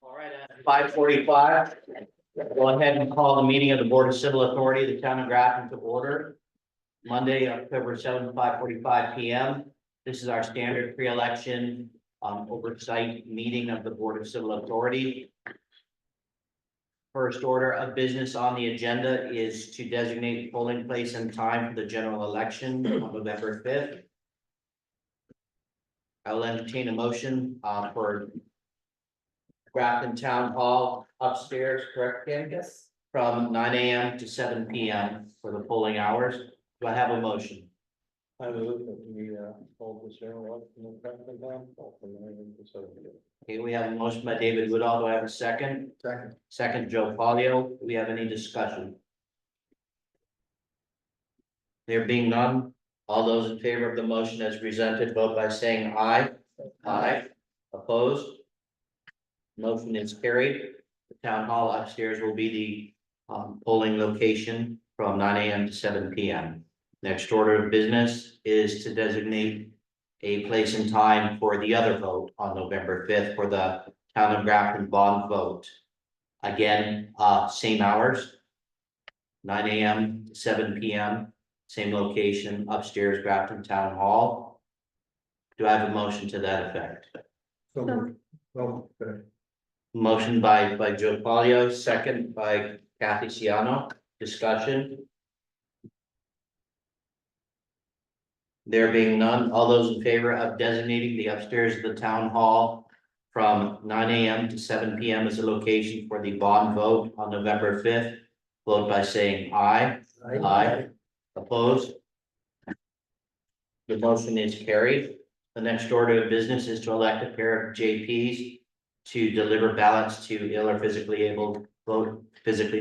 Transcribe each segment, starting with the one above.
All right, at 5:45, go ahead and call the meeting of the Board of Civil Authority of the Town of Grafton to order. Monday, October 7th, 5:45 p.m. This is our standard pre-election oversight meeting of the Board of Civil Authority. First order of business on the agenda is to designate polling place and time for the general election on November 5th. I will entertain a motion for Grafton Town Hall upstairs, correct, Kim? Yes. From 9 a.m. to 7 p.m. for the polling hours. Do I have a motion? I move that we hold this general election in Grafton Town Hall from 9 a.m. to 7 p.m. Okay, we have a motion by David Woodall. Do I have a second? Second. Second, Joe Polio. Do we have any discussion? There being none, all those in favor of the motion as presented, vote by saying aye. Aye. Opposed? Motion is carried. The town hall upstairs will be the polling location from 9 a.m. to 7 p.m. Next order of business is to designate a place and time for the other vote on November 5th for the town of Grafton bond vote. Again, same hours, 9 a.m. to 7 p.m. Same location, upstairs, Grafton Town Hall. Do I have a motion to that effect? Motion by Joe Polio, second by Kathy Ciano. Discussion. There being none, all those in favor of designating the upstairs of the town hall from 9 a.m. to 7 p.m. as a location for the bond vote on November 5th, vote by saying aye. Aye. Opposed? The motion is carried. The next order of business is to elect a pair of JPs to deliver ballots to ill or physically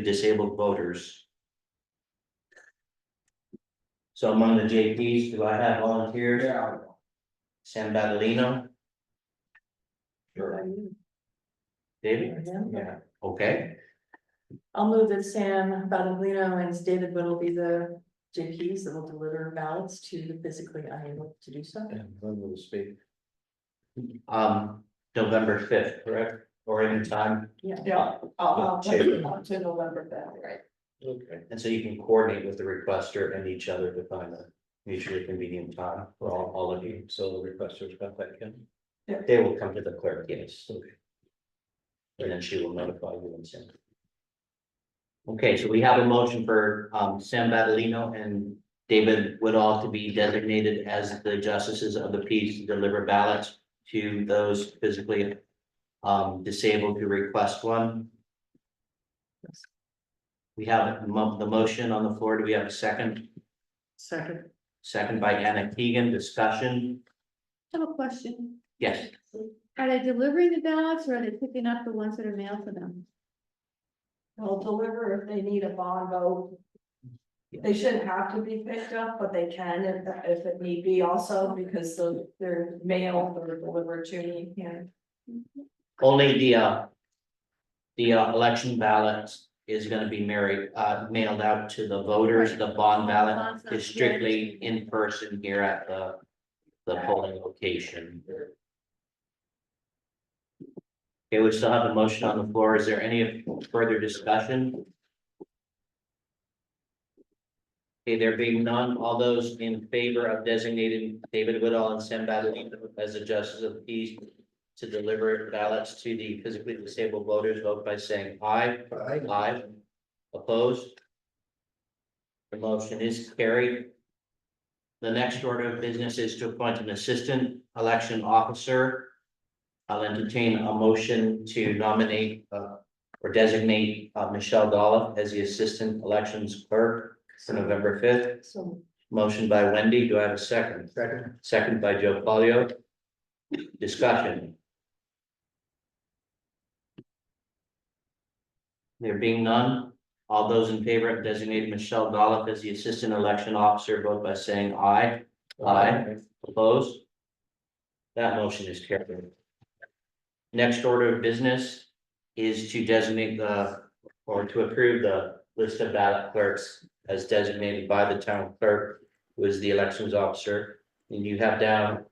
disabled voters. So among the JPs, do I have volunteers? Yeah. Sam Badalino, Sure. David? Yeah. Okay, I'll move that Sam Badalino and David Wood be the JPs that will deliver ballots to the physically unable to do so. And when will speak? November 5th, correct? Or any time, Yeah. I'll check it out to November 5th, right? Okay. and so you can coordinate with the requester and each other to find a mutually convenient time for all of you. So the requesters got that, Ken? They will come to the clerk, yes. Okay. And then she will notify you and send. Okay, so we have a motion for Sam Badalino and David Woodall to be designated as the justices of the peace to deliver ballots to those physically disabled who request one. We have the motion on the floor. Do we have a second? Second. Second by Anna Keegan. Discussion? I have a question. Yes. Are they delivering the ballots or are they picking up the ones that are mailed to them? They'll deliver if they need a bond vote. They shouldn't have to be picked up, but they can if it need be also, because they're mailed or delivered to me, yeah. Only the election ballots is going to be mailed out to the voters. The bond ballot is strictly in person here at the polling location. Okay, we still have a motion on the floor. Is there any further discussion? Okay, there being none, all those in favor of designating David Woodall and Sam Badalino as the justices of the peace to deliver ballots to the physically disabled voters, vote by saying aye. Aye. Aye. Opposed? The motion is carried. The next order of business is to appoint an assistant election officer. I'll entertain a motion to nominate or designate Michelle Dolph as the assistant elections clerk for November 5th. So Motion by Wendy. Do I have a second? Second. Second by Joe Polio. Discussion. There being none, all those in favor of designating Michelle Dolph as the assistant election officer, vote by saying aye. Aye. Opposed? That motion is carried. Next order of business is to designate or to approve the list of ballot clerks as designated by the town clerk, who is the elections officer. And you have down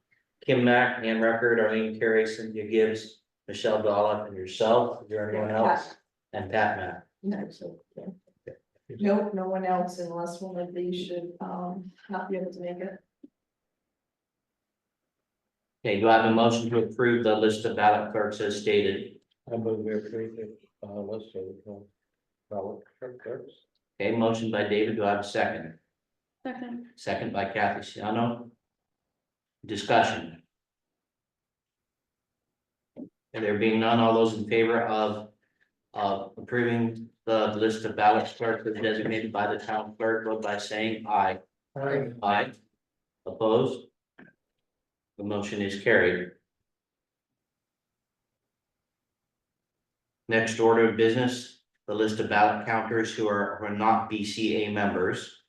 Kim Mack, Ann Record, Arlene Terry, Cynthia Gibbs, Michelle Dolph, and yourself. Is there anyone else? And Pat Mack. No, so, yeah. Nope, no one else unless one of these should, not be able to make it. Okay, do I have a motion to approve the list of ballot clerks as stated? I move we approve the, list of ballot clerks. Okay, motion by David, do I have a second? Second. Second by Kathy Siano. Discussion. And there being none, all those in favor of approving the list of ballot clerks as designated by the town clerk, vote by saying aye. Aye. Aye. Opposed? The motion is carried. Next order of business, the list of ballot counters who are not BCA members.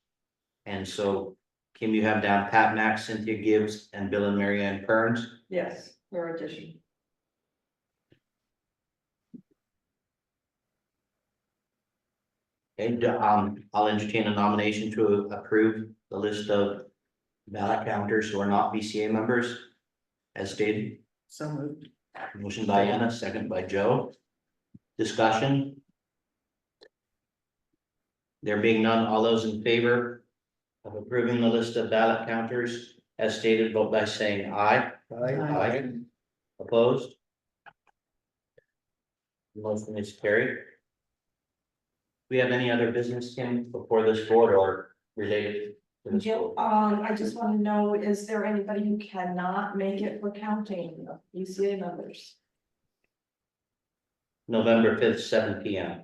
And so, Kim, you have down Pat Mack, Cynthia Gibbs, and Bill and Mary Ann Kearns. Yes, for addition. Okay, I'll entertain a nomination to approve the list of ballot counters who are not BCA members. As stated, So moved. motion by Anna, second by Joe. Discussion. There being none, all those in favor of approving the list of ballot counters as stated, vote by saying aye. Aye. Opposed? Motion is carried. Do we have any other business, Kim, before this board or related to this Yep, board? I just want to know, is there anybody who cannot make it for counting of BCA members? November 5th, 7 P.M.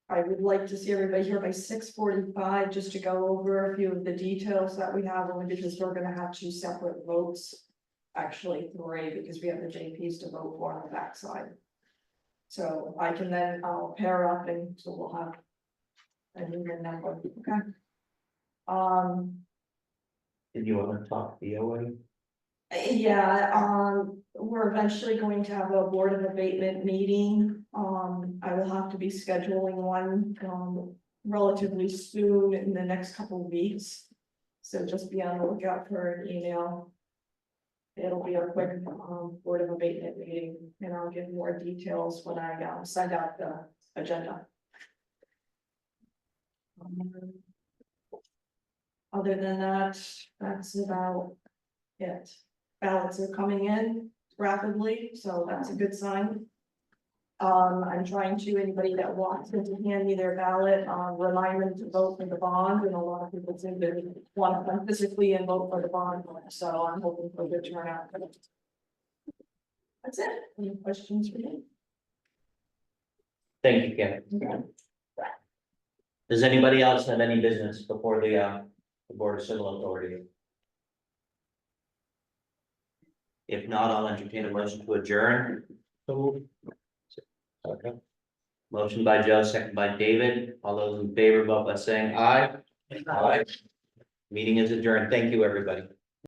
I would like to see everybody here by 6:45, just to go over a few of the details that we have, only because we're gonna have 2 separate votes. Actually, 3, because we have the JPs to vote for on the backside. So I can then, I'll pair up and so we'll have. a new number, okay? Did you want to talk VOA? Yeah, we're eventually going to have a Board of Abatement meeting. I will have to be scheduling one, relatively soon in the next couple of weeks. So just be on the lookout for an email. It'll be a quick, Board of Abatement meeting, and I'll give more details when I, send out the agenda. Other than that, that's about it. Ballots are coming in rapidly, so that's a good sign. I'm trying to, anybody that wants to hand me their ballot, remind them to vote for the bond, and a lot of people seem to want to come physically and vote for the bond, so I'm hoping for a good turnout. That's it. Any questions for me? Thank you, Kim. Does anybody else have any business before the Board of Civil Authority? If not, I'll entertain a motion to adjourn. So. Okay. Motion by Joe, second by David. All those in favor, vote by saying aye. Aye. Meeting is adjourned. Thank you, everybody.